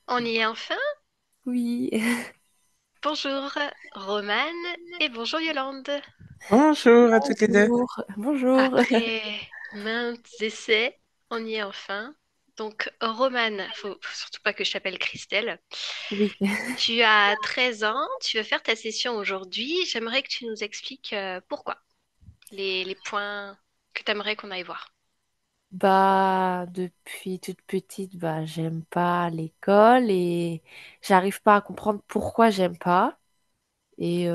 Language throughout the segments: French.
On y est enfin. Oui, Bonjour Romane et bonjour Yolande. Bonjour à toutes les deux. bonjour, bonjour. Après maintes essais, on y est enfin. Donc Romane, faut surtout pas que je t'appelle Christelle. Oui, Tu as 13 ans, tu veux faire ta session aujourd'hui. J'aimerais que tu nous expliques pourquoi, les points que tu aimerais qu'on aille voir. bah depuis toute petite, bah j'aime pas l'école et j'arrive pas à comprendre pourquoi j'aime pas. Et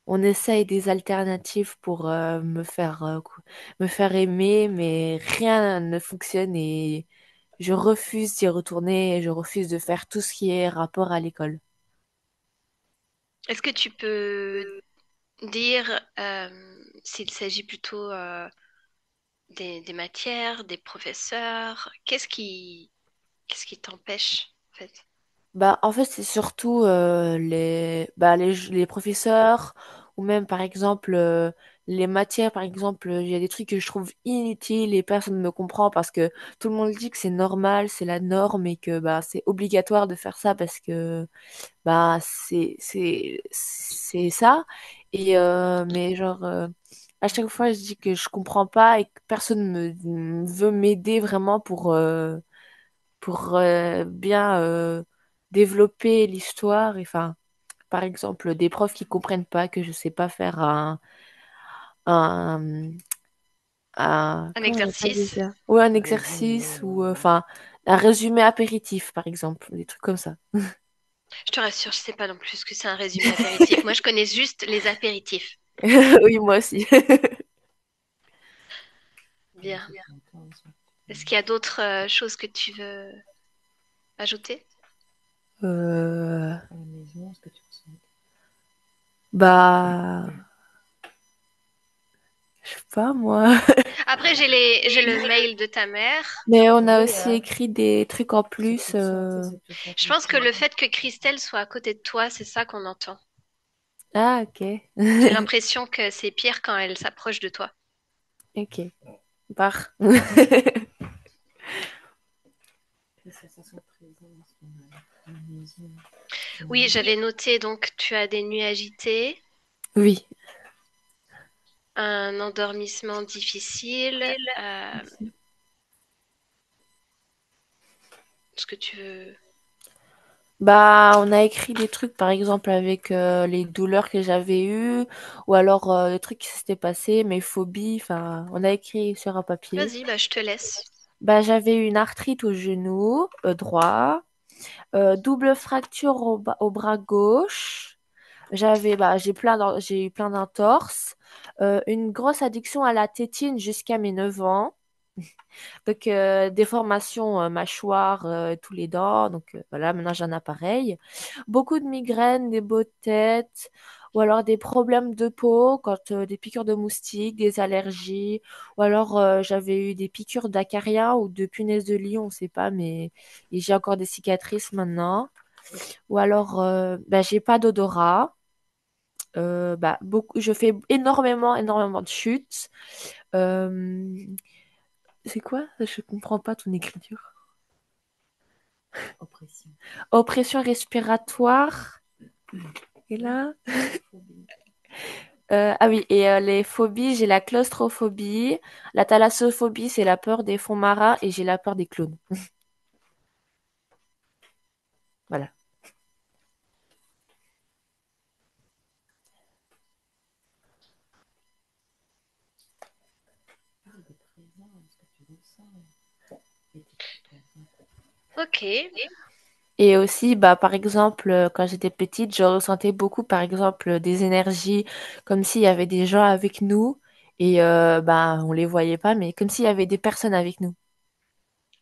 on essaye des alternatives pour me faire aimer, mais rien ne fonctionne et je refuse d'y retourner et je refuse de faire tout ce qui est rapport à l'école. Est-ce que tu peux dire s'il s'agit plutôt des matières, des professeurs? Qu'est-ce qui t'empêche, en fait? Bah, en fait, c'est surtout les professeurs ou même, par exemple, les matières. Par exemple, il y a des trucs que je trouve inutiles et personne ne me comprend parce que tout le monde dit que c'est normal, c'est la norme et que bah, c'est obligatoire de faire ça parce que bah, c'est ça. Et, mais genre, à chaque fois, je dis que je comprends pas et que personne veut m'aider vraiment pour bien développer l'histoire. Enfin, par exemple, des profs qui comprennent pas que je sais pas faire un, Un comment on appelle exercice? déjà? Ou un exercice ou enfin un résumé apéritif, par exemple, des trucs comme ça. Je te rassure, je sais pas non plus ce que c'est un résumé apéritif. Moi, je connais juste les apéritifs. Oui, moi aussi. Bien. Est-ce qu'il y a d'autres choses que tu veux ajouter? Euh, bah, je sais pas moi. Après, j'ai le mail de ta mère. Mais on a aussi écrit des trucs en plus. Je pense que le fait que Christelle soit à côté de toi, c'est ça qu'on entend. Ah, ok. J'ai l'impression que c'est pire quand elle s'approche de toi. Ok. Par. Oui, j'avais noté donc tu as des nuits agitées, Oui. un endormissement difficile. Est-ce que tu veux... Bah, on a écrit des trucs, par exemple, avec les douleurs que j'avais eues, ou alors des trucs qui s'étaient passés, mes phobies, enfin, on a écrit sur un papier. Vas-y, bah, je te laisse. Bah, j'avais eu une arthrite au genou droit, double fracture au bras gauche, j'ai eu plein d'entorses, une grosse addiction à la tétine jusqu'à mes 9 ans. Donc, déformation mâchoire, tous les dents. Donc, voilà, maintenant j'ai un appareil. Beaucoup de migraines, des maux de tête, ou alors des problèmes de peau, quand des piqûres de moustiques, des allergies, ou alors j'avais eu des piqûres d'acariens ou de punaises de lit, on ne sait pas, mais et j'ai encore des cicatrices maintenant. Ou alors, bah, j'ai pas d'odorat. Bah, je fais énormément de chutes. Euh, c'est quoi? Je comprends pas ton écriture. Oppression respiratoire. Et là? Ah oui, et les phobies, j'ai la claustrophobie, la thalassophobie, c'est la peur des fonds marins, et j'ai la peur des clowns. Voilà. Ok. Et aussi, bah, par exemple, quand j'étais petite, je ressentais beaucoup, par exemple, des énergies, comme s'il y avait des gens avec nous, et bah, on les voyait pas, mais comme s'il y avait des personnes avec nous.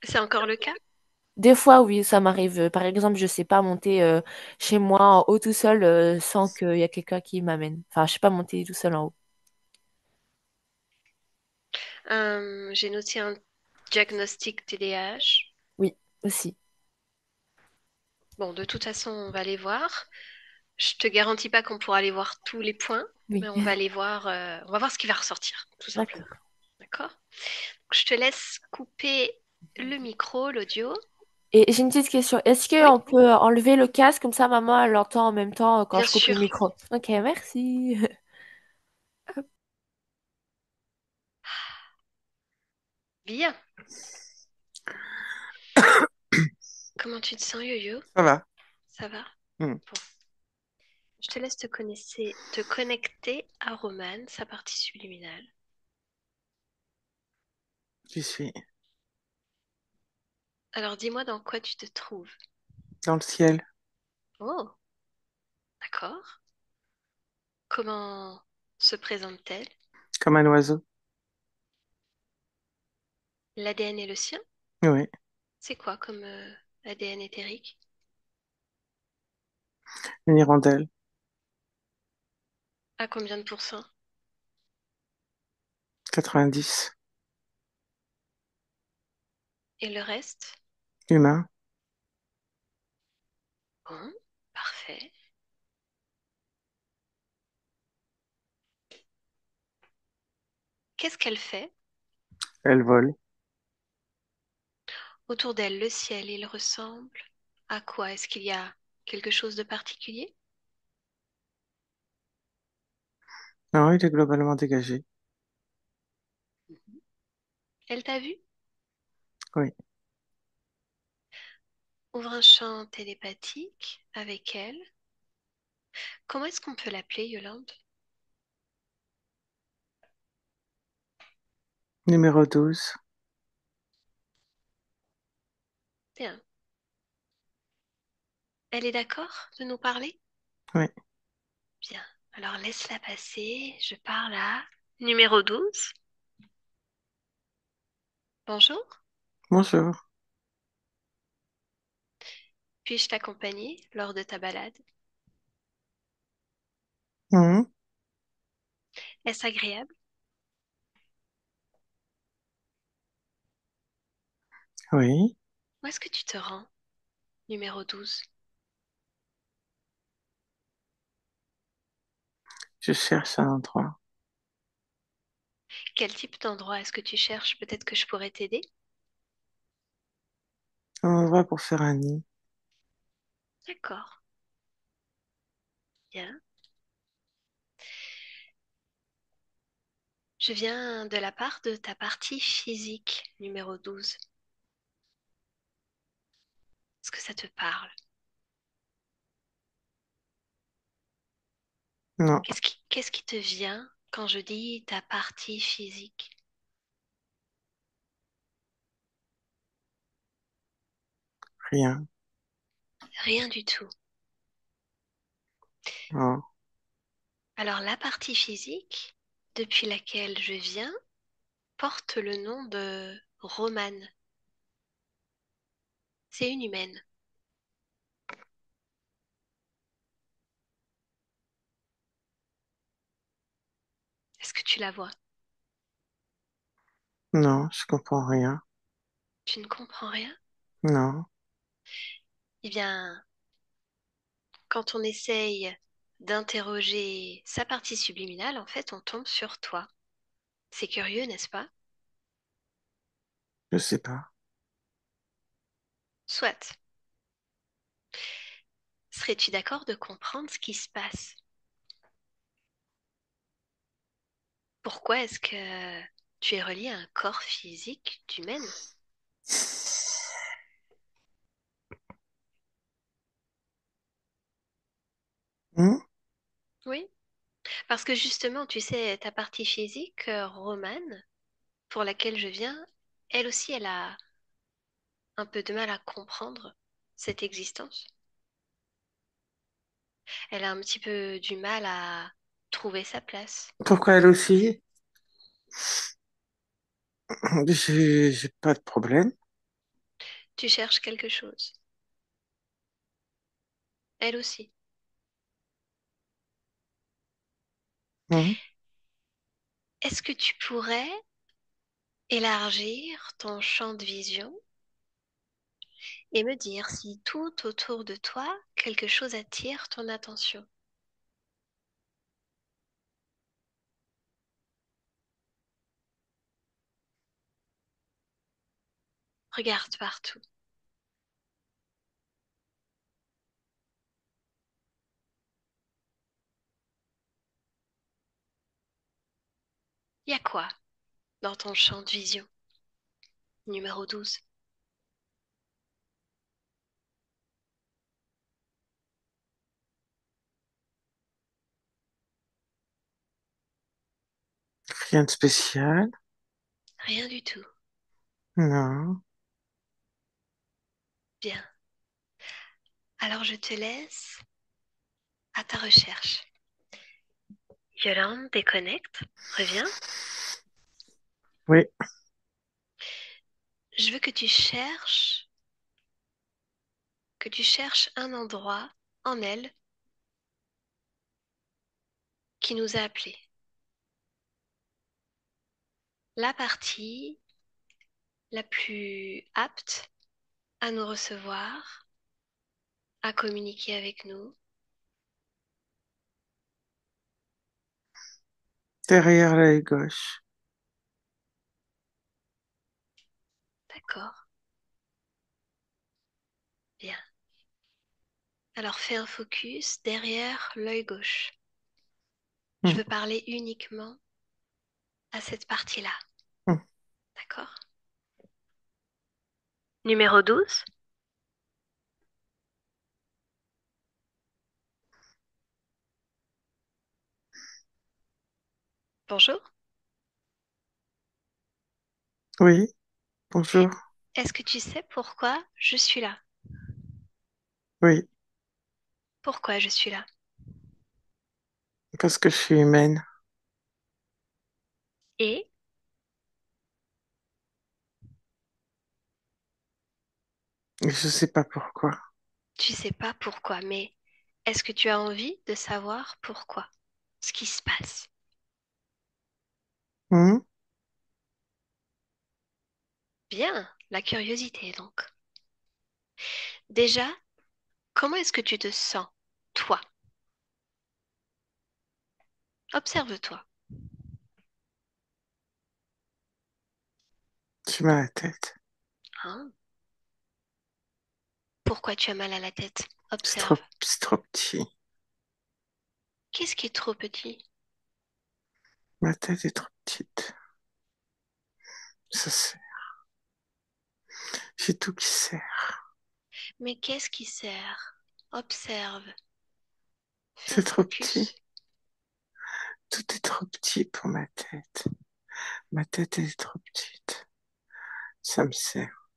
C'est encore le cas? Des fois, oui, ça m'arrive. Par exemple, je sais pas monter chez moi en haut tout seul sans qu'il y a quelqu'un qui m'amène. Enfin, je sais pas monter tout seul en haut. J'ai noté un diagnostic TDAH. Oui, aussi. Bon, de toute façon, on va les voir. Je te garantis pas qu'on pourra aller voir tous les points, Oui, mais on va les voir. On va voir ce qui va ressortir, tout simplement. d'accord. D'accord? Je te laisse couper le micro, l'audio. Et j'ai une petite question. Est-ce Oui, qu'on peut enlever le casque comme ça, maman, elle l'entend en même temps quand bien je coupe le sûr. micro? Ok, merci. Bien. Comment tu te sens, Yo-Yo? Ça va. Ça va? Hmm, Bon. Je te laisse te connecter à Roman, sa partie subliminale. J'y suis. Alors dis-moi dans quoi tu te trouves. Dans le ciel, Oh, d'accord. Comment se présente-t-elle? comme un oiseau. L'ADN est le sien? Oui. C'est quoi comme ADN éthérique? Une hirondelle, À combien de pourcents? 90. Et le reste? Humain. Bon, parfait. Qu'est-ce qu'elle fait? Elle vole. Autour d'elle, le ciel, il ressemble à quoi? Est-ce qu'il y a quelque chose de particulier? Non, il est globalement dégagé. Elle t'a vu? Oui. Ouvre un champ télépathique avec elle. Comment est-ce qu'on peut l'appeler, Yolande? Numéro 12. Bien. Elle est d'accord de nous parler? Oui. Bien. Alors laisse-la passer. Je parle à numéro 12. Bonjour. Bonjour. Puis-je t'accompagner lors de ta balade? Mhm. Est-ce agréable? Oui. Où est-ce que tu te rends, numéro 12? Je cherche un endroit. Quel type d'endroit est-ce que tu cherches? Peut-être que je pourrais t'aider? Un endroit pour faire un nid. D'accord. Bien. Je viens de la part de ta partie physique, numéro 12. Est-ce que ça te parle? Non, Qu'est-ce qui te vient quand je dis ta partie physique? rien. Rien du tout. Non, Alors la partie physique, depuis laquelle je viens, porte le nom de Romane. C'est une humaine. Est-ce que tu la vois? non, je comprends rien. Tu ne comprends rien? Non, Eh bien, quand on essaye d'interroger sa partie subliminale, en fait, on tombe sur toi. C'est curieux, n'est-ce pas? je sais pas. Soit. Serais-tu d'accord de comprendre ce qui se passe? Pourquoi est-ce que tu es relié à un corps physique d'humaine? Hmm. Oui, parce que justement, tu sais, ta partie physique, Romane, pour laquelle je viens, elle aussi, elle a un peu de mal à comprendre cette existence. Elle a un petit peu du mal à trouver sa place. Pourquoi elle aussi? J'ai pas de problème. Tu cherches quelque chose. Elle aussi. Hmm. Est-ce que tu pourrais élargir ton champ de vision et me dire si tout autour de toi, quelque chose attire ton attention? Regarde partout. Y a quoi dans ton champ de vision? Numéro 12. Rien de spécial. Rien du tout. Non. Bien. Alors je te laisse à ta recherche. Yolande, déconnecte. Reviens. Oui, Je veux que tu cherches un endroit en elle qui nous a appelés. La partie la plus apte à nous recevoir, à communiquer avec nous. derrière l'œil gauche. D'accord? Bien. Alors fais un focus derrière l'œil gauche. Je Hum, veux parler uniquement à cette partie-là. hum. D'accord? Numéro 12. Bonjour. Oui, bonjour. Est-ce que tu sais pourquoi je suis là? Oui, Pourquoi je suis là? parce que je suis humaine. Et Et je sais pas pourquoi. tu sais pas pourquoi, mais est-ce que tu as envie de savoir pourquoi? Ce qui se passe? Hum. Bien, la curiosité donc. Déjà, comment est-ce que tu te sens, toi? Observe-toi. J'ai mal à la tête. Hein. Pourquoi tu as mal à la tête? Observe. C'est trop petit. Qu'est-ce qui est trop petit? Ma tête est trop petite. Ça c'est, j'ai tout qui sert. Mais qu'est-ce qui sert? Observe. Fais un C'est trop petit. focus. Tout est trop petit pour ma tête. Ma tête est trop petite. Ça me sert.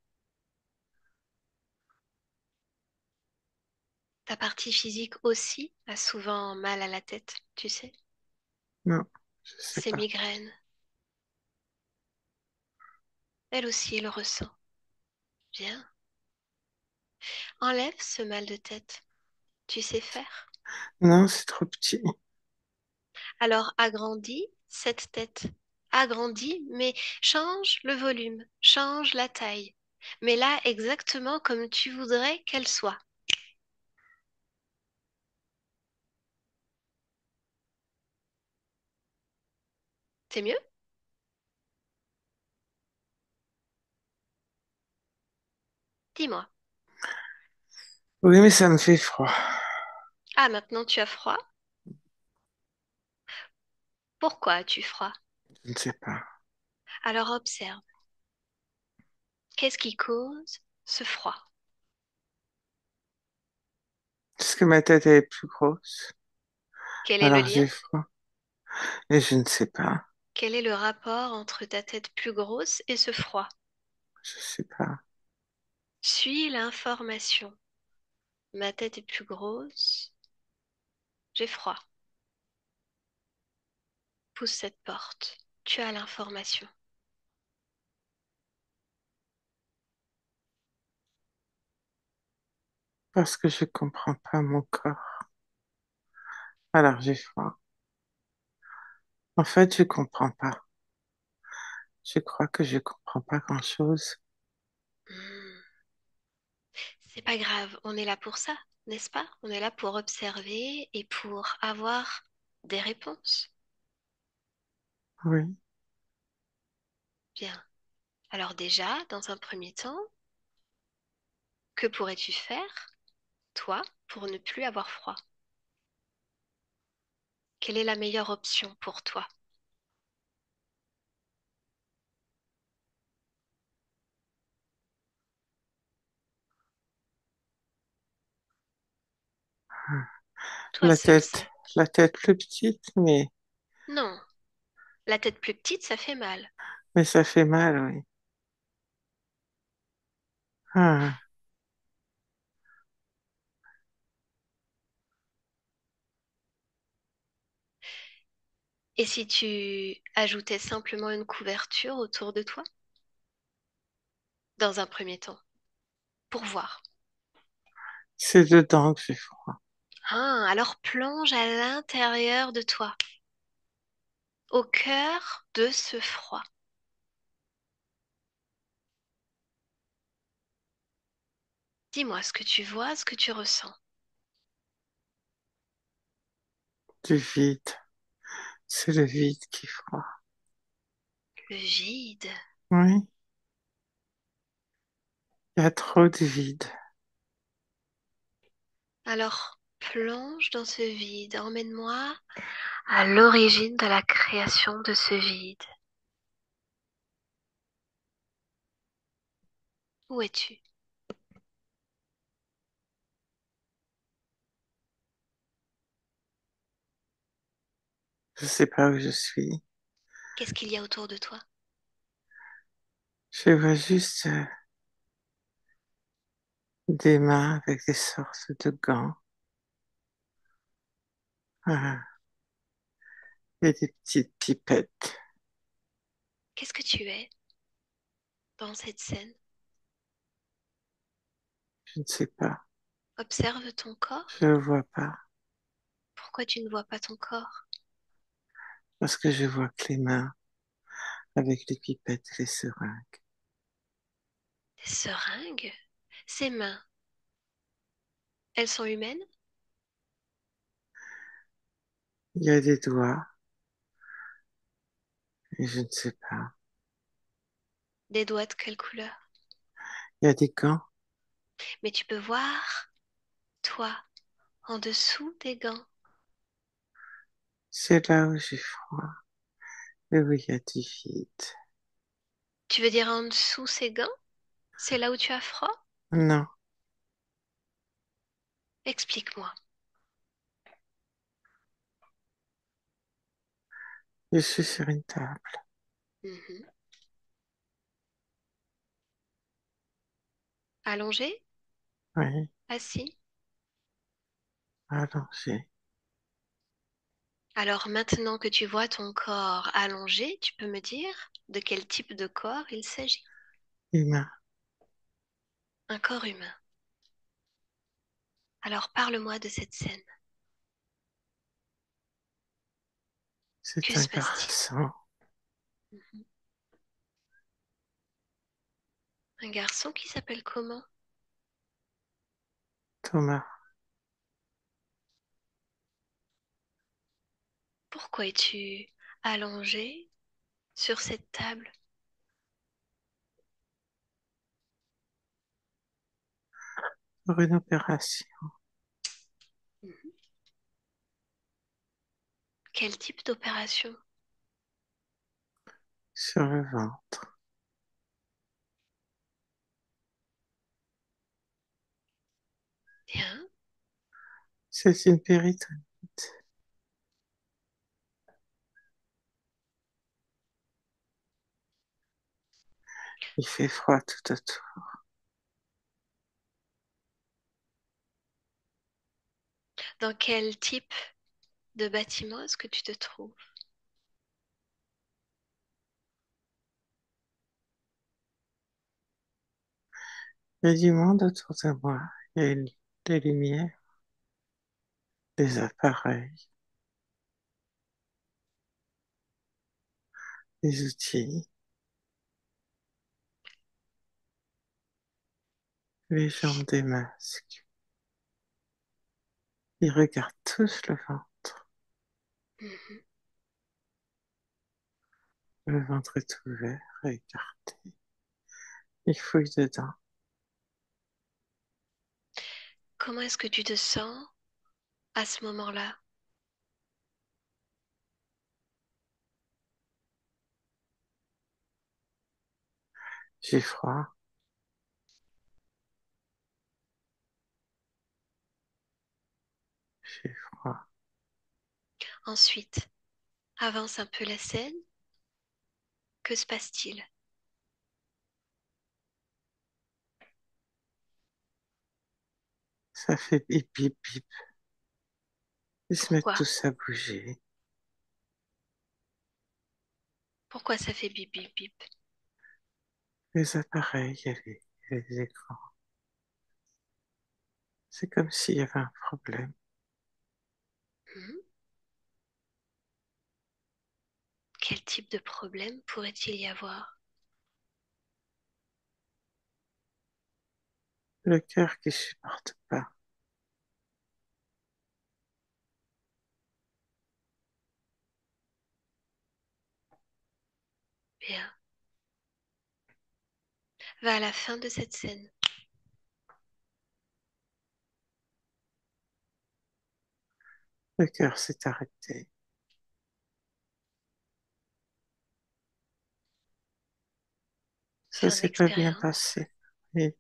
Ta partie physique aussi a souvent mal à la tête, tu sais. Non, je sais Ces pas. migraines, elle aussi elle le ressent. Bien. Enlève ce mal de tête. Tu sais faire. Non, c'est trop petit. Alors agrandis cette tête. Agrandis, mais change le volume, change la taille. Mais là, exactement comme tu voudrais qu'elle soit. C'est mieux? Dis-moi. Oui, mais ça me fait froid. Ah, maintenant tu as froid? Pourquoi as-tu froid? Je ne sais pas. Alors observe. Qu'est-ce qui cause ce froid? Est-ce que ma tête est plus grosse? Quel est le Alors lien? j'ai froid. Et je ne sais pas. Quel est le rapport entre ta tête plus grosse et ce froid? Je sais pas. Suis l'information. Ma tête est plus grosse, j'ai froid. Pousse cette porte. Tu as l'information. Parce que je comprends pas mon corps. Alors j'ai froid. En fait, je comprends pas. Je crois que je comprends pas grand-chose. Hmm. C'est pas grave, on est là pour ça, n'est-ce pas? On est là pour observer et pour avoir des réponses. Oui. Bien. Alors déjà, dans un premier temps, que pourrais-tu faire, toi, pour ne plus avoir froid? Quelle est la meilleure option pour toi? Toi La seul tête, sais. la tête plus petite, Non, la tête plus petite, ça fait mal. mais ça fait mal, oui. Ah, Et si tu ajoutais simplement une couverture autour de toi, dans un premier temps, pour voir. c'est dedans que j'ai froid. Ah, alors plonge à l'intérieur de toi, au cœur de ce froid. Dis-moi ce que tu vois, ce que tu ressens. Du vide. C'est le vide qui est froid. Le vide. Oui, il y a trop de vide. Alors plonge dans ce vide. Emmène-moi à l'origine de la création de ce vide. Où es-tu? Je sais pas où je suis. Qu'est-ce qu'il y a autour de toi? Je vois juste des mains avec des sortes de gants. Ah, et des petites pipettes. Qu'est-ce que tu es dans cette scène? Je ne sais pas. Observe ton Je corps. ne vois pas. Pourquoi tu ne vois pas ton corps? Parce que je vois que les mains avec les pipettes et les seringues. Des seringues? Ces mains, elles sont humaines? Il y a des doigts et je ne sais pas. Des doigts de quelle couleur? Il y a des gants. Mais tu peux voir, toi, en dessous des gants. C'est là où j'ai froid et où il y a du vide. Tu veux dire en dessous ces gants? C'est là où tu as froid? Non, Explique-moi. je suis sur une table. Mhm. Allongé? Oui, Assis? allongé. Alors maintenant que tu vois ton corps allongé, tu peux me dire de quel type de corps il s'agit? Humain. Un corps humain. Alors parle-moi de cette scène. C'est Que un se passe-t-il? garçon. Mhm. Un garçon qui s'appelle comment? Thomas. Pourquoi es-tu allongé sur cette table? Pour une opération Mhm. Quel type d'opération? sur le ventre. Bien. C'est une péritonite. Il fait froid tout autour. Dans quel type de bâtiment est-ce que tu te trouves? Il y a du monde autour de moi. Il y a des lumières, des appareils, des outils. Les gens ont des masques. Ils regardent tous le ventre. Mhm. Le ventre est ouvert et écarté. Ils fouillent dedans. Comment est-ce que tu te sens à ce moment-là? J'ai froid. J'ai froid. Ensuite, avance un peu la scène. Que se passe-t-il? Ça fait bip bip bip. Ils se mettent Pourquoi? tous à bouger. Pourquoi ça fait bip bip bip? Les appareils et les écrans. C'est comme s'il y avait un problème. Hmm. Quel type de problème pourrait-il y avoir? Le cœur qui supporte pas. Bien. Va à la fin de cette scène. Le cœur s'est arrêté. Ça Fin de s'est pas bien l'expérience. passé. Et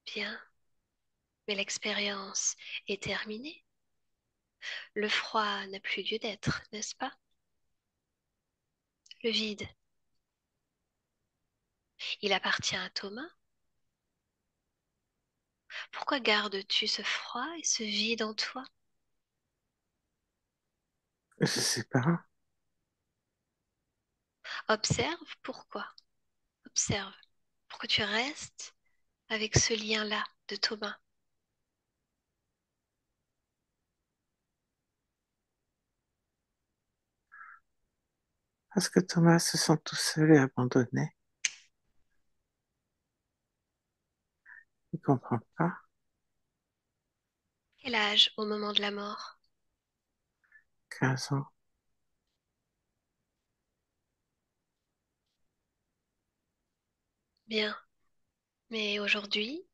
Bien. Mais l'expérience est terminée. Le froid n'a plus lieu d'être, n'est-ce pas? Le vide, il appartient à Thomas. Pourquoi gardes-tu ce froid et ce vide en toi? je sais pas. Observe pourquoi. Observe. Pourquoi tu restes avec ce lien-là de Thomas? Parce que Thomas se sent tout seul et abandonné. Il comprend pas. Quel âge au moment de la mort? 15 ans. Bien. Mais aujourd'hui,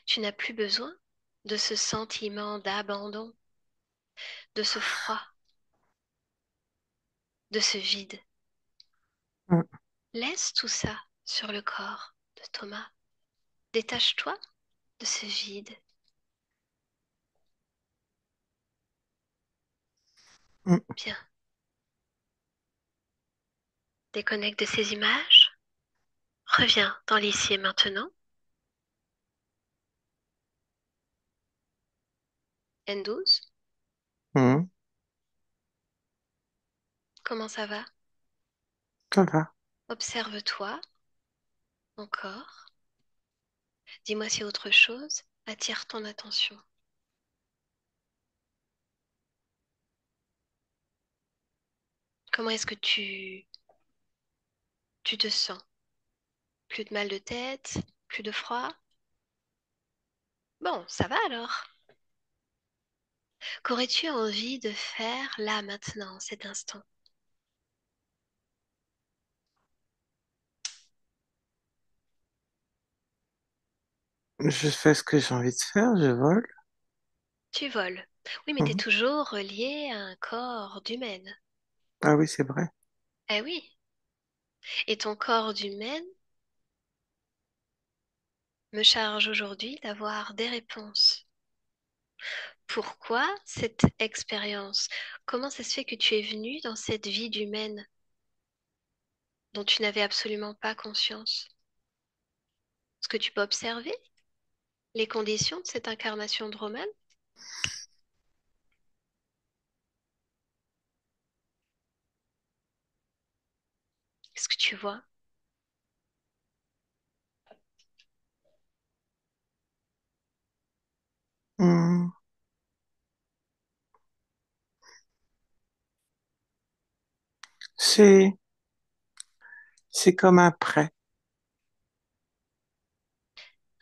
tu n'as plus besoin de ce sentiment d'abandon, de ce froid, de ce vide. Hum, Laisse tout ça sur le corps de Thomas. Détache-toi de ce vide. hum, Bien. Déconnecte de ces images. Reviens dans l'ici et maintenant. N12, hum. comment ça va? Ça va. Observe-toi encore. Dis-moi si autre chose attire ton attention. Comment est-ce que tu te sens? Plus de mal de tête? Plus de froid? Bon, ça va alors. Qu'aurais-tu envie de faire là maintenant, en cet instant? Je fais ce que j'ai envie de faire, je vole. Tu voles. Oui, mais tu es Hum. toujours relié à un corps d'humaine. Ah oui, c'est vrai. Eh oui. Et ton corps d'humaine me charge aujourd'hui d'avoir des réponses. Pourquoi cette expérience? Comment ça se fait que tu es venu dans cette vie d'humaine dont tu n'avais absolument pas conscience? Est-ce que tu peux observer les conditions de cette incarnation de Roman? Est-ce que tu vois? Hum. C'est, c'est comme un prêt.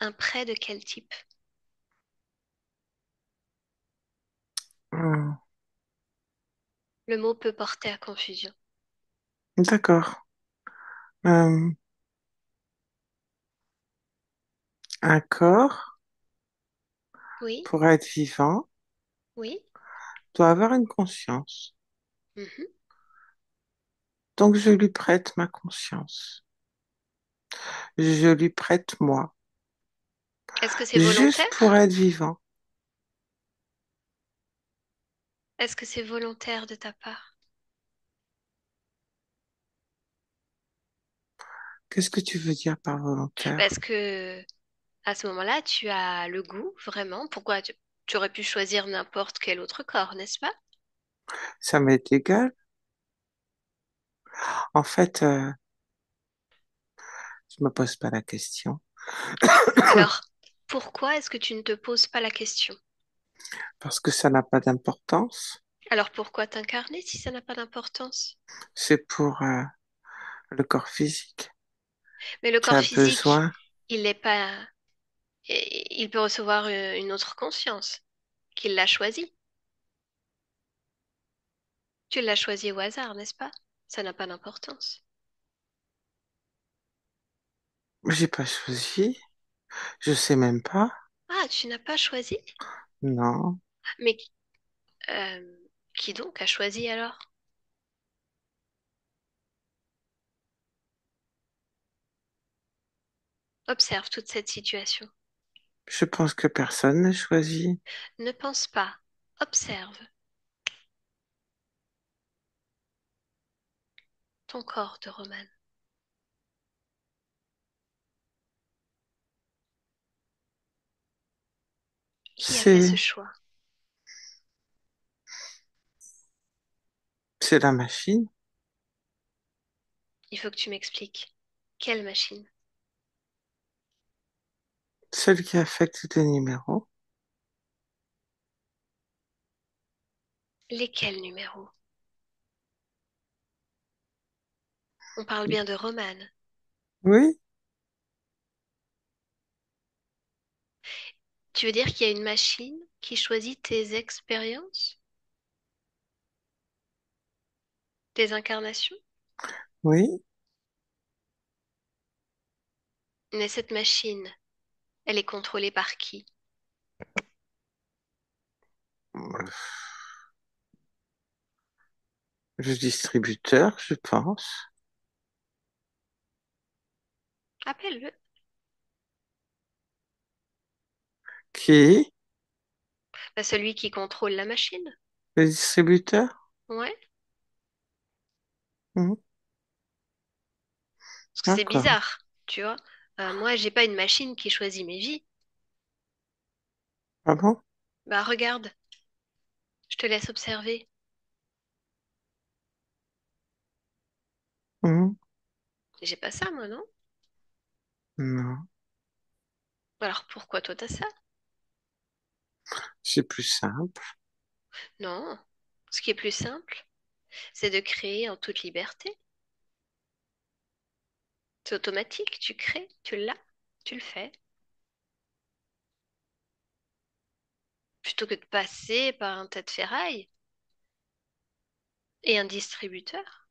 Un prêt de quel type? Hum. Le mot peut porter à confusion. D'accord. Euh, un corps, Oui, pour être vivant, oui, doit avoir une conscience. mhm, Donc je lui prête ma conscience. Je lui prête moi, Est-ce que c'est juste pour volontaire? être vivant. Est-ce que c'est volontaire de ta part? Qu'est-ce que tu veux dire par volontaire? Parce que à ce moment-là, tu as le goût, vraiment. Pourquoi tu aurais pu choisir n'importe quel autre corps, n'est-ce pas? Ça m'est égal. En fait, je me pose pas la question Alors, pourquoi est-ce que tu ne te poses pas la question? parce que ça n'a pas d'importance. Alors pourquoi t'incarner si ça n'a pas d'importance? C'est pour le corps physique Mais le qui corps a physique, besoin. il n'est pas, il peut recevoir une autre conscience, qu'il l'a choisi. Tu l'as choisi au hasard, n'est-ce pas? Ça n'a pas d'importance. J'ai pas choisi. Je sais même pas. Ah, tu n'as pas choisi? Non. Mais euh, qui donc a choisi alors? Observe toute cette situation. Je pense que personne ne choisit. Ne pense pas. Observe ton corps de Romane. Qui a fait ce C'est, choix? c'est la machine. Il faut que tu m'expliques. Quelle machine? Celle qui affecte les numéros. Lesquels numéros? On parle bien de Romane. Oui, Tu veux dire qu'il y a une machine qui choisit tes expériences, tes incarnations? oui. Mais cette machine, elle est contrôlée par qui? Le distributeur, je pense. Appelle-le. Qui? Bah, celui qui contrôle la machine. Le distributeur? Ouais. Mhm. Parce que c'est D'accord. bizarre, tu vois. Moi, j'ai pas une machine qui choisit mes vies. Ah bon? Bah, regarde, je te laisse observer. Mhm. J'ai pas ça, moi, non? Non, Alors pourquoi toi t'as ça? c'est plus simple. Non. Ce qui est plus simple, c'est de créer en toute liberté. C'est automatique, tu crées, tu l'as, tu le fais. Plutôt que de passer par un tas de ferraille et un distributeur.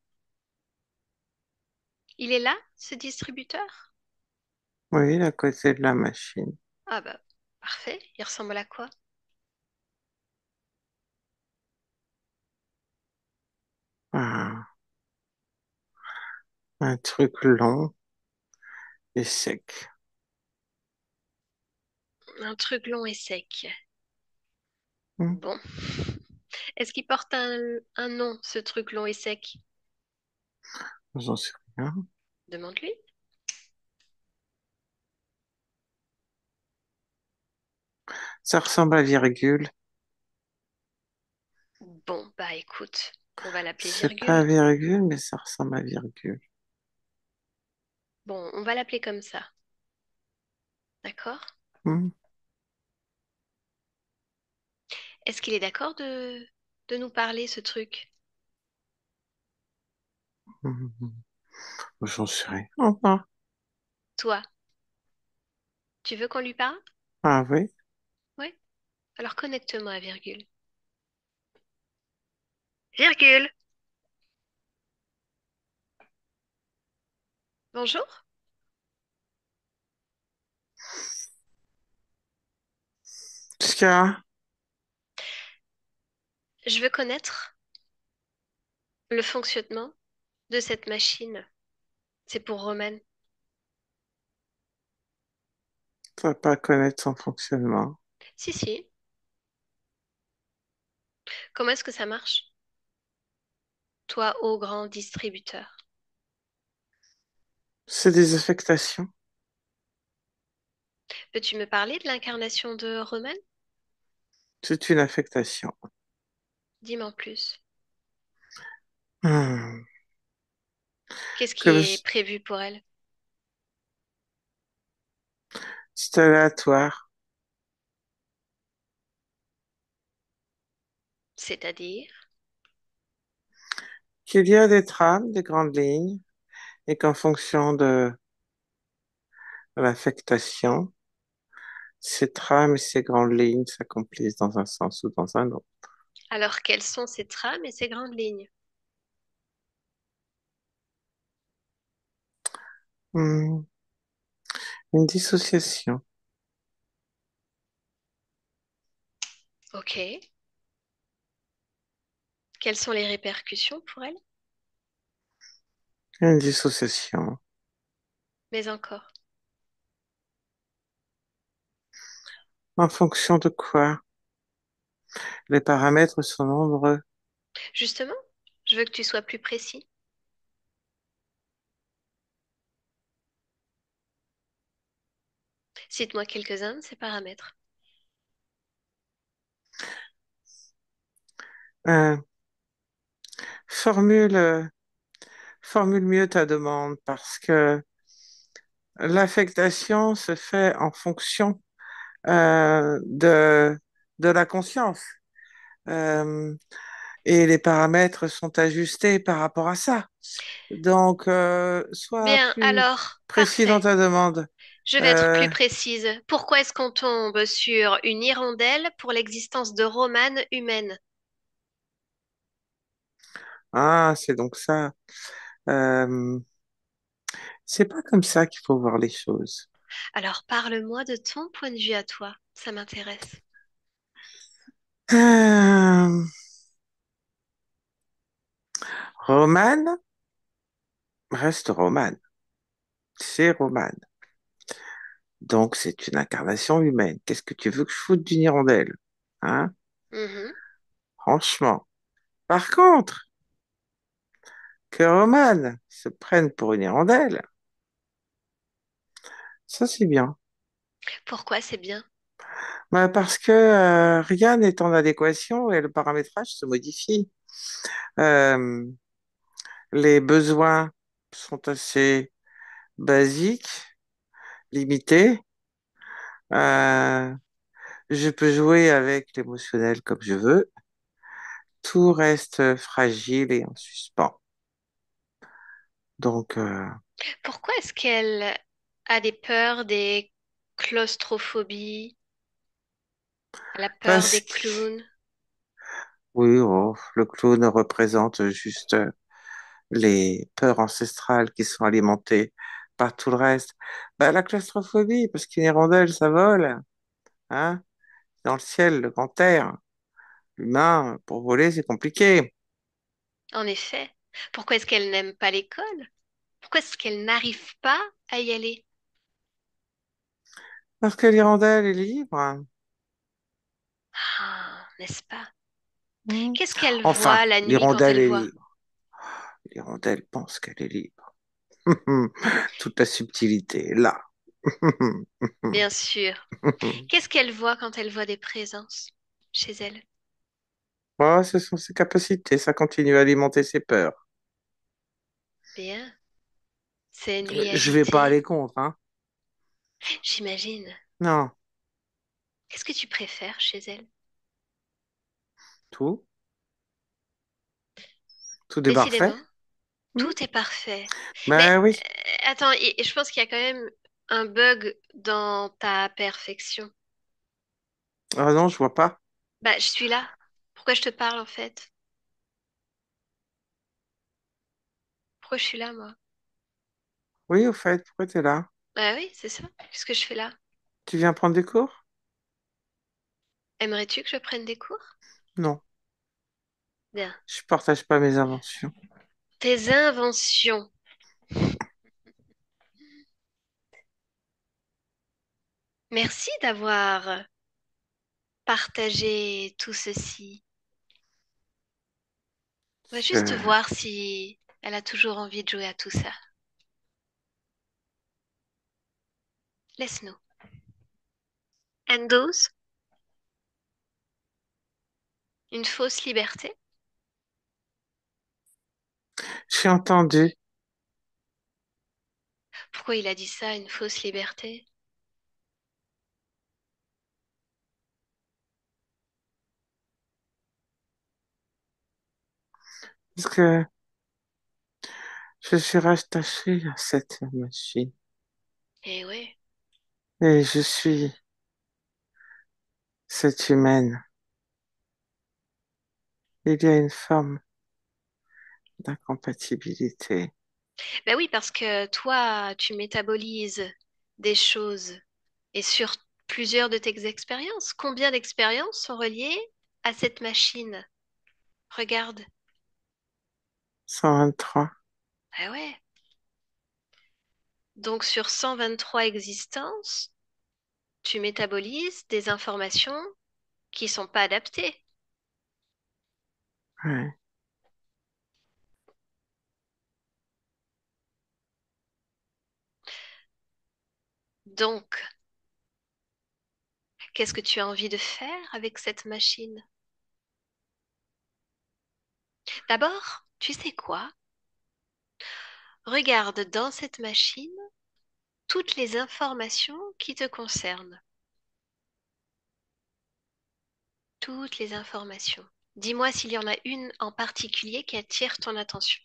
Il est là, ce distributeur? Oui, à côté de la machine. Ah bah, parfait. Il ressemble à quoi? Ah, un truc long et sec. Un truc long et sec. Mhm. Bon. Est-ce qu'il porte un nom, ce truc long et sec? J'en sais rien. Demande-lui. Ça ressemble à virgule. Bon, bah écoute, on va l'appeler C'est pas virgule. virgule, mais ça ressemble à virgule. Bon, on va l'appeler comme ça. D'accord? Mhm. Est-ce qu'il est d'accord de nous parler, ce truc? Mhm. J'en sais rien. Au revoir. Toi, tu veux qu'on lui parle? Ah oui. Oui. Alors connecte-moi à virgule. Virgule. Bonjour. Qu'est-ce qu'il y a? Je veux connaître le fonctionnement de cette machine. C'est pour Roman. Tu vas pas connaître son fonctionnement. Si, si. Comment est-ce que ça marche? Toi, au grand distributeur. C'est des affectations. Peux-tu me parler de l'incarnation de Roman? C'est une affectation. Dis-moi en plus. Hmm. Qu'est-ce qui Comme est prévu pour elle? c'est aléatoire. C'est-à-dire? Qu'il y a des trames, des grandes lignes, et qu'en fonction de l'affectation, ces trames et ces grandes lignes s'accomplissent dans un sens ou dans un autre. Alors, quelles sont ces trames et ces grandes lignes? Hmm. Une dissociation. Ok. Quelles sont les répercussions pour elle? Une dissociation. Mais encore. En fonction de quoi? Les paramètres sont nombreux. Justement, je veux que tu sois plus précis. Cite-moi quelques-uns de ces paramètres. Euh, formule, formule mieux ta demande parce que l'affectation se fait en fonction de la conscience. Euh, et les paramètres sont ajustés par rapport à ça. Donc, sois Bien, plus alors, précis dans parfait. ta demande. Je vais être Euh, plus précise. Pourquoi est-ce qu'on tombe sur une hirondelle pour l'existence de romanes humaines? c'est donc ça. Euh, c'est pas comme ça qu'il faut voir les choses. Alors, parle-moi de ton point de vue à toi. Ça m'intéresse. Euh, Romane reste Romane. C'est Romane. Donc, c'est une incarnation humaine. Qu'est-ce que tu veux que je foute d'une hirondelle? Hein? Mhm. Franchement. Par contre, que Romane se prenne pour une hirondelle, ça c'est bien. Pourquoi c'est bien? Bah, parce que rien n'est en adéquation et le paramétrage se modifie. Euh, les besoins sont assez basiques, limités. Euh, je peux jouer avec l'émotionnel comme je veux. Tout reste fragile et en suspens. Donc, Pourquoi est-ce qu'elle a des peurs, des claustrophobies? Elle a peur parce des que, clowns. oui, oh, le clown représente juste les peurs ancestrales qui sont alimentées par tout le reste. Bah, la claustrophobie, parce qu'une hirondelle, ça vole, hein, dans le ciel, le grand air. L'humain, pour voler, c'est compliqué. En effet. Pourquoi est-ce qu'elle n'aime pas l'école? Pourquoi est-ce qu'elle n'arrive pas à y aller? Parce que l'hirondelle est libre. Ah, n'est-ce pas? Hmm. Qu'est-ce qu'elle Enfin, voit la nuit quand l'hirondelle elle est voit? libre. L'hirondelle pense qu'elle est libre. Toute la subtilité est là. Bien sûr. Qu'est-ce qu'elle voit quand elle voit des présences chez elle? Oh, ce sont ses capacités, ça continue à alimenter ses peurs. Bien. C'est une Je vais pas réalité. aller contre, hein. J'imagine. Non, Qu'est-ce que tu préfères chez elle? tout, tout est parfait. Décidément, Hmm. tout est parfait. Mais Ben oui. attends, et je pense qu'il y a quand même un bug dans ta perfection. Ah non, je vois pas. Bah, je suis là. Pourquoi je te parle en fait? Pourquoi je suis là, moi? Oui, au fait, pourquoi t'es là? Bah oui, c'est ça. Qu'est-ce que je fais là? Tu viens prendre des cours? Aimerais-tu que je prenne des cours? Non, Bien. je partage pas mes inventions. tes inventions. Merci d'avoir partagé tout ceci. On va juste Je, voir si elle a toujours envie de jouer à tout ça. Laisse-nous. N12, une fausse liberté. j'ai entendu, Pourquoi il a dit ça, une fausse liberté? parce que je suis rattachée à cette machine Eh ouais. et je suis cette humaine. Il y a une forme d'incompatibilité. Ben oui, parce que toi, tu métabolises des choses et sur plusieurs de tes expériences. Combien d'expériences sont reliées à cette machine? Regarde. 123. Ah ouais. Donc sur 123 existences, tu métabolises des informations qui sont pas adaptées. Ouais. Donc, qu'est-ce que tu as envie de faire avec cette machine? D'abord, tu sais quoi? Regarde dans cette machine toutes les informations qui te concernent. Toutes les informations. Dis-moi s'il y en a une en particulier qui attire ton attention.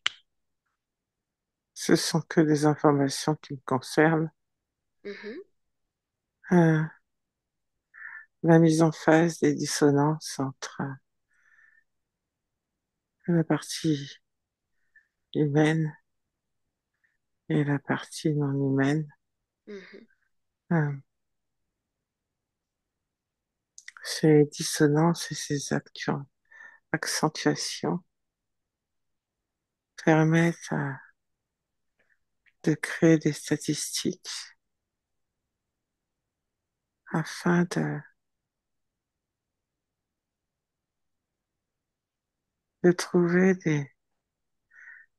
Ce sont que des informations qui me concernent. Mhm, Euh, la mise en phase des dissonances entre la partie humaine et la partie non humaine. mhm. Euh, ces dissonances et ces accentuations permettent de créer des statistiques afin de trouver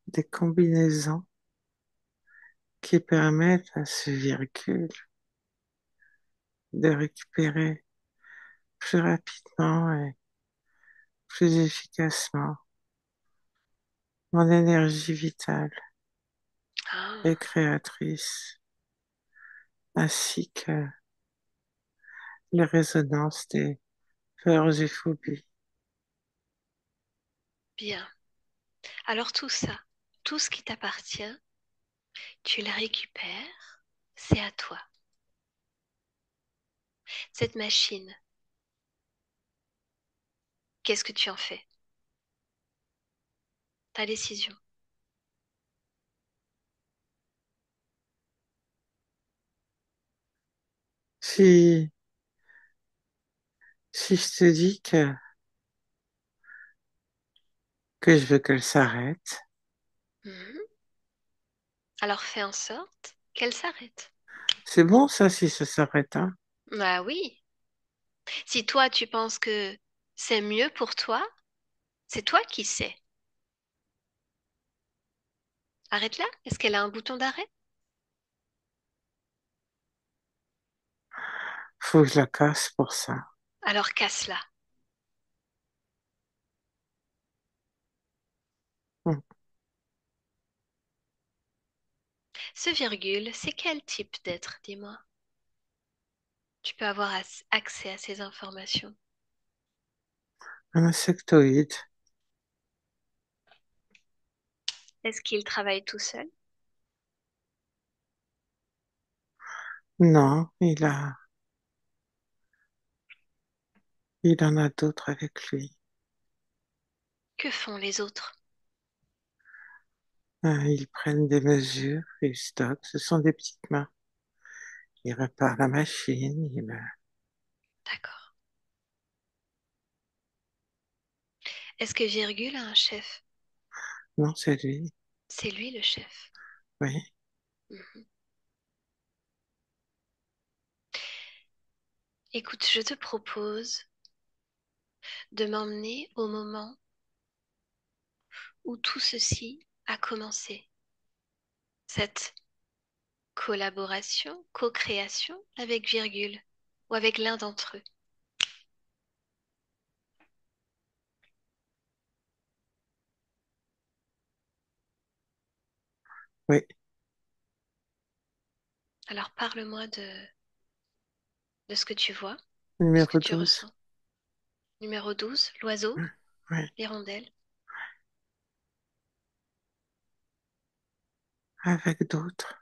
des combinaisons qui permettent à ce virgule de récupérer plus rapidement et plus efficacement mon énergie vitale et Ah, créatrice, ainsi que les résonances des peurs et phobies. bien. Alors tout ça, tout ce qui t'appartient, tu le récupères, c'est à toi. Cette machine, qu'est-ce que tu en fais? Ta décision. Si, si je te dis que je veux qu'elle s'arrête, Mhm. Alors fais en sorte qu'elle s'arrête. c'est bon ça si ça s'arrête, hein? Ah oui. Si toi tu penses que c'est mieux pour toi, c'est toi qui sais. Arrête-la. Est-ce qu'elle a un bouton d'arrêt? Faut que je la casse pour ça. Alors casse-la. Hmm. Ce virgule, c'est quel type d'être, dis-moi? Tu peux avoir accès à ces informations. Un insectoïde. Est-ce qu'il travaille tout seul? Non, il en a d'autres avec lui. Que font les autres? Ils prennent des mesures, ils stockent. Ce sont des petites mains. Ils réparent la machine. D'accord. Est-ce que virgule a un chef? Non, c'est lui. C'est lui le chef. Oui, Mhm. Écoute, je te propose de m'emmener au moment où tout ceci a commencé. Cette collaboration, co-création avec virgule ou avec l'un d'entre eux. oui. Alors parle-moi de ce que tu vois, de ce que Numéro tu 12. ressens. Numéro 12, l'oiseau, Oui, l'hirondelle, avec d'autres.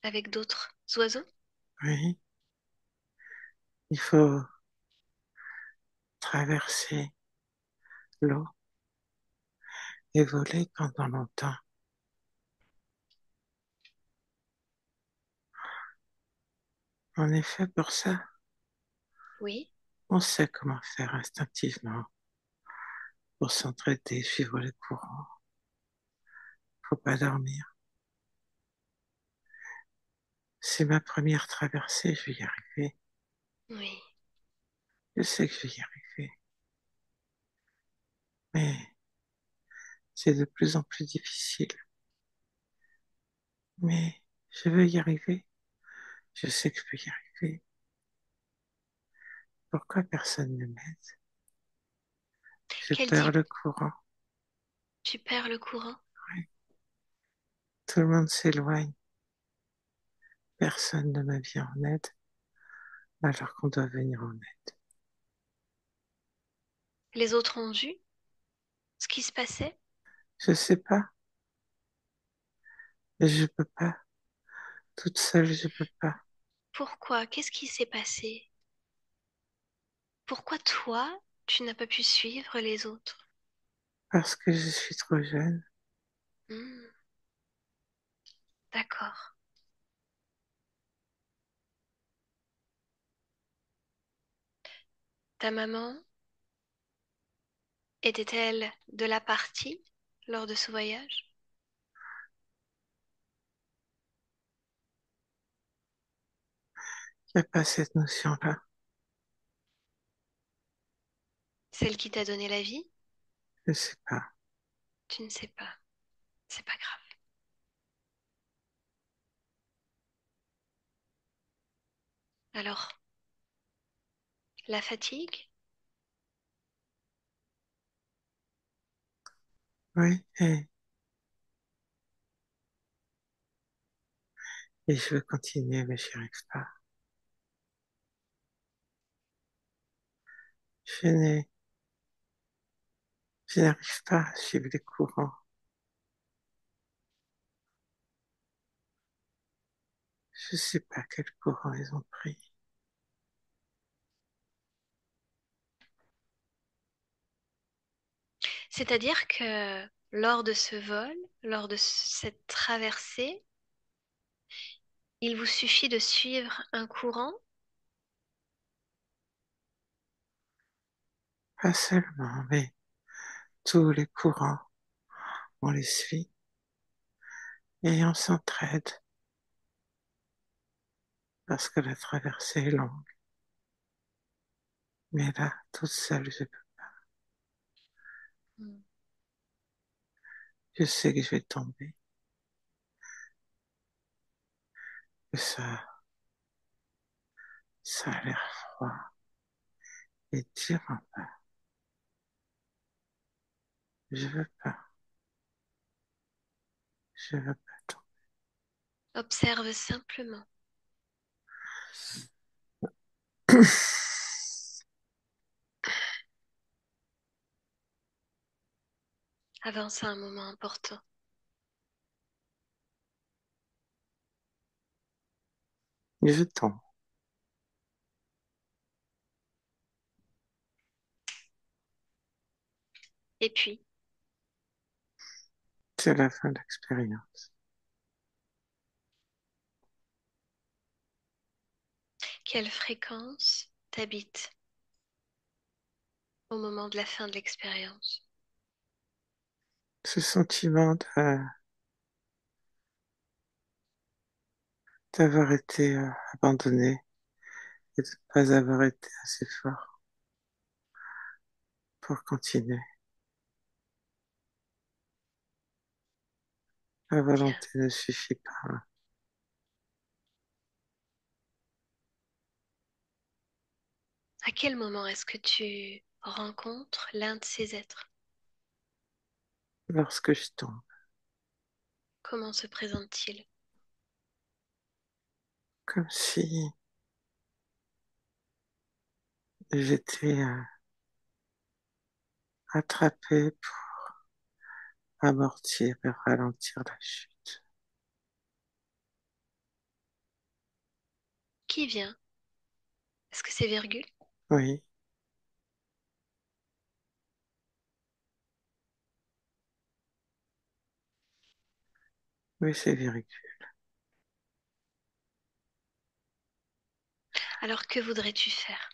avec d'autres oiseaux. Oui, il faut traverser l'eau et voler pendant longtemps. En effet, pour ça, Oui. on sait comment faire instinctivement pour s'entraider, suivre les courants. Faut pas dormir. C'est ma première traversée, je vais y arriver. Oui. Je sais que je vais y arriver. Mais c'est de plus en plus difficile. Mais je veux y arriver. Je sais que je peux y arriver. Pourquoi personne ne m'aide? Je Quel perds type? le courant. Tu perds le courant. Oui. Tout le monde s'éloigne. Personne ne me vient en aide alors qu'on doit venir en aide. Les autres ont vu ce qui se passait. Je sais pas, mais je peux pas. Toute seule, je peux pas. Pourquoi? Qu'est-ce qui s'est passé? Pourquoi toi, tu n'as pas pu suivre les autres? Parce que je suis trop jeune. Hmm, d'accord. Ta maman était-elle de la partie lors de ce voyage? Il n'y a pas cette notion-là. Celle qui t'a donné la vie? Je sais pas. Tu ne sais pas. C'est pas grave. Alors, la fatigue? Oui, et je veux continuer, mais j'y arrive pas. Je n'ai, je n'arrive pas à suivre les courants. Je sais pas quel courant ils ont pris. C'est-à-dire que lors de ce vol, lors de cette traversée, il vous suffit de suivre un courant. Pas seulement, mais tous les courants, on les suit et on s'entraide parce que la traversée est longue. Mais là, toute seule, Hmm. je sais que je vais tomber, que ça a l'air froid et dur un peu. Je veux pas, je veux pas tomber. Observe simplement. Avance à un moment important. Je tombe. Et puis, C'est la fin de l'expérience. quelle fréquence t'habite? au moment de la fin de l'expérience. Ce sentiment d'avoir été abandonné et de ne pas avoir été assez fort pour continuer. La Bien. volonté ne suffit pas. À quel moment est-ce que tu rencontres l'un de ces êtres? Lorsque je tombe, Comment se présente-t-il? comme si j'étais attrapé pour amortir et ralentir la chute. Qui vient? Est-ce que c'est virgule? Oui, oui, c'est virgule. Alors que voudrais-tu faire?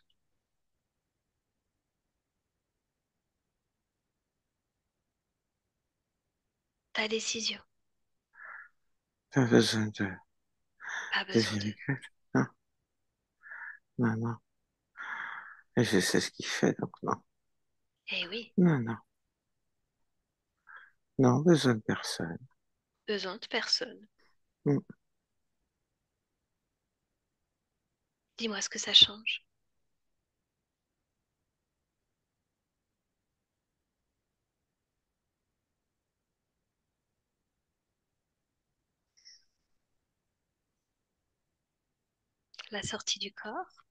Ta décision. Pas besoin Pas de besoin de. virgule. Non, non, non. Et je sais ce qu'il fait, donc non. Eh oui, Non, non. Non, besoin de personne. besoin de personne. Mm. Dis-moi ce que ça change. La sortie du corps.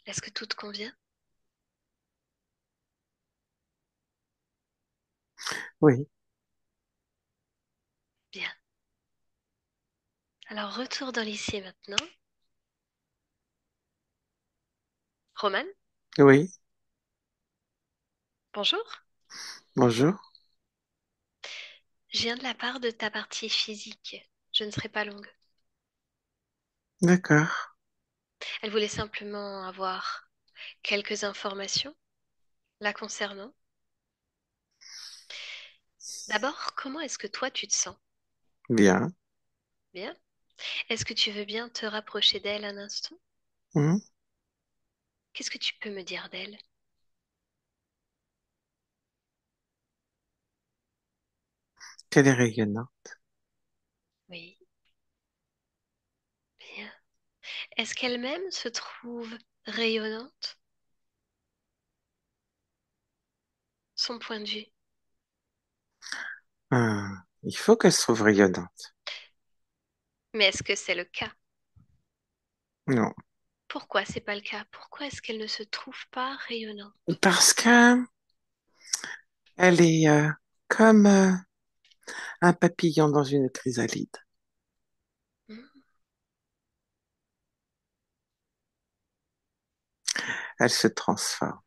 Est-ce que tout te convient? Oui, Bien. Alors retour dans l'ici et maintenant. Romane, oui. bonjour. Bonjour. Je viens de la part de ta partie physique. Je ne serai pas longue. D'accord. Elle voulait simplement avoir quelques informations la concernant. D'abord, comment est-ce que toi tu te sens? Bien. Bien. Est-ce que tu veux bien te rapprocher d'elle un instant? Mm. Qu'est-ce que tu peux me dire d'elle? Qu'elle est rayonnante. Oui, bien. Est-ce qu'elle-même se trouve rayonnante? Son point de vue. Il faut qu'elle se trouve rayonnante. Mais est-ce que c'est le cas? Non. Pourquoi c'est pas le cas? Pourquoi est-ce qu'elle ne se trouve pas rayonnante? Parce que elle est comme un papillon dans une chrysalide. Hmm, Elle se transforme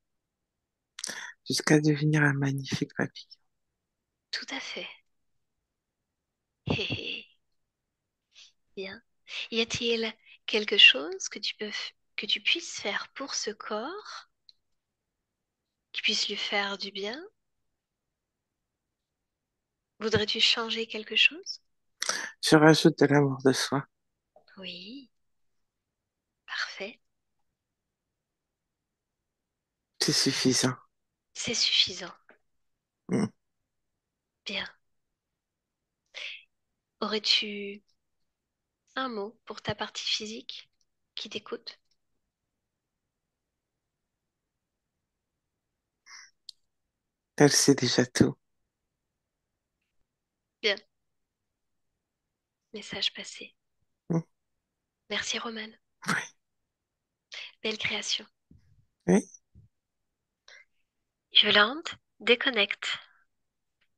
jusqu'à devenir un magnifique papillon. tout à fait. Hé hé. Bien. Y a-t-il quelque chose que que tu puisses faire pour ce corps, qui puisse lui faire du bien? Voudrais-tu changer quelque chose? Je rajoute de l'amour de soi. Oui, parfait. C'est suffisant. C'est suffisant. Mm. Bien. Aurais-tu un mot pour ta partie physique qui t'écoute? Elle sait déjà tout. Bien. Message passé. Mm. Merci Romane. Oui. Belle création. Oui. Yolande, déconnecte.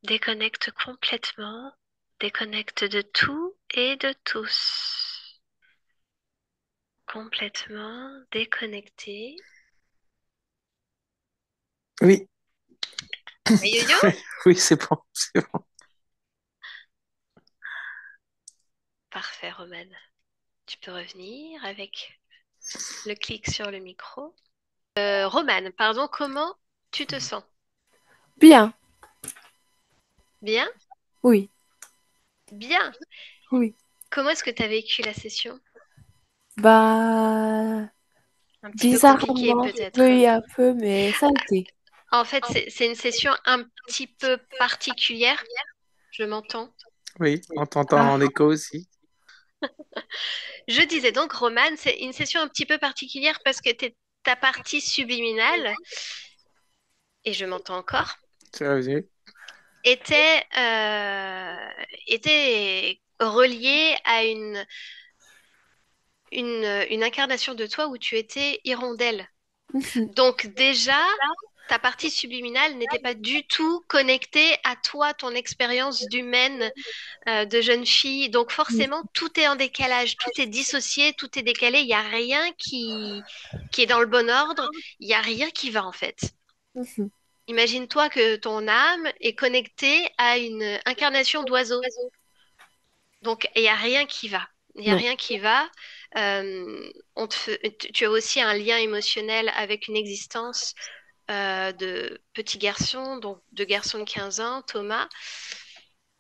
Déconnecte complètement. Déconnecte de tout et de tous. Complètement déconnecté. Oui. Hey, yo-yo? Oui, oui, c'est bon, c'est bon. Parfait, Romane. Tu peux revenir avec le clic sur le micro. Romane, pardon, comment tu te sens? Bien, Bien? oui, Bien. oui. Comment est-ce que tu as vécu la session? Bah, Un petit peu compliqué bizarrement, peut-être. oui, un peu, mais ça a été. En fait, c'est une session un petit peu particulière. Je m'entends. Oui, on t'entend Ah, en écho aussi. Je disais donc, Romane, c'est une session un petit peu particulière parce que ta partie subliminale, et je m'entends encore, Tu as vu? était, était reliée à une incarnation de toi où tu étais hirondelle. mhm, Donc déjà, ta partie subliminale n'était pas du tout connectée à toi, ton expérience d'humaine, de jeune fille. Donc forcément, tout est en décalage, tout est dissocié, tout est décalé. Il n'y a rien qui est dans le bon ordre. Il n'y a rien qui va en fait. mhm. Imagine-toi que ton âme est connectée à une incarnation d'oiseau. Donc, il n'y a rien qui va. Il n'y a Non. rien qui va. Tu as aussi un lien émotionnel avec une existence de petit garçon, donc de garçon de 15 ans, Thomas,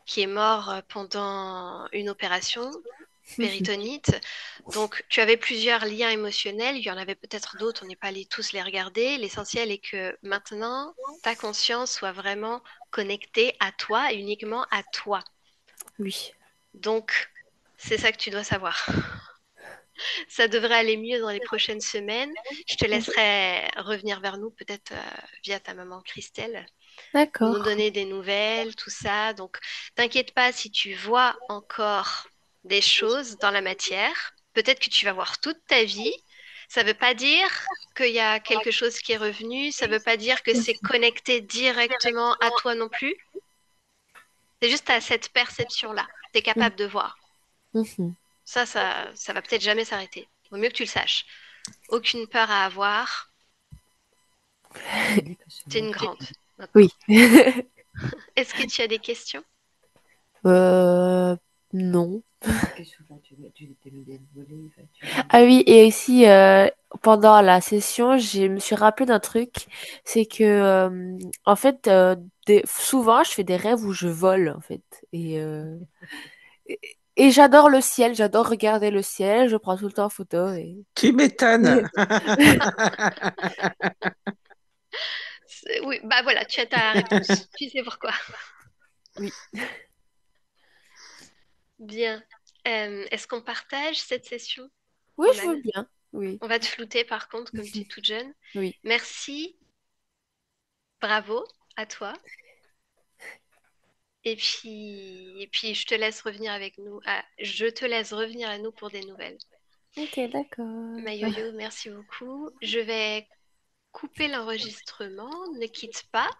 qui est mort pendant une opération péritonite. Donc, tu avais plusieurs liens émotionnels. Il y en avait peut-être d'autres. On n'est pas allé tous les regarder. L'essentiel est que maintenant, ta conscience soit vraiment connectée à toi, uniquement à toi. Oui. Donc, c'est ça que tu dois savoir. Ça devrait aller mieux dans les prochaines semaines. Je te laisserai revenir vers nous, peut-être via ta maman Christelle, pour nous D'accord. donner des nouvelles, tout ça. Donc, t'inquiète pas si tu vois encore des choses dans la matière. Peut-être que tu vas voir toute ta vie. Ça ne veut pas dire qu'il y a quelque chose qui est revenu. Ça ne veut pas dire que c'est connecté directement à toi non plus. C'est juste à cette perception-là. Tu es capable de voir. Mhm. Ça va peut-être jamais s'arrêter. Vaut mieux que tu le saches. Aucune peur à avoir. T'es une grande Oui. maintenant. Est-ce que tu as des questions? Euh, non. Ah oui, et aussi, pendant la session, je me suis rappelé d'un truc, c'est que, en fait, souvent, je fais des rêves où je vole, en fait. Et, et j'adore le ciel, j'adore regarder le ciel, je prends tout le temps en photo et... Tu m'étonnes. Oui, bah voilà, tu as ta réponse. Tu sais pourquoi. Oui. Bien. Est-ce qu'on partage cette session, Oui, je veux Romane? bien. Oui. On va te flouter par contre, comme tu es toute jeune. Oui. Merci, bravo à toi. Et puis, je te laisse revenir avec nous. Ah, je te laisse revenir à nous pour des nouvelles. Ok, d'accord. Mayoyo, merci beaucoup. Je vais couper l'enregistrement. Ne quitte pas.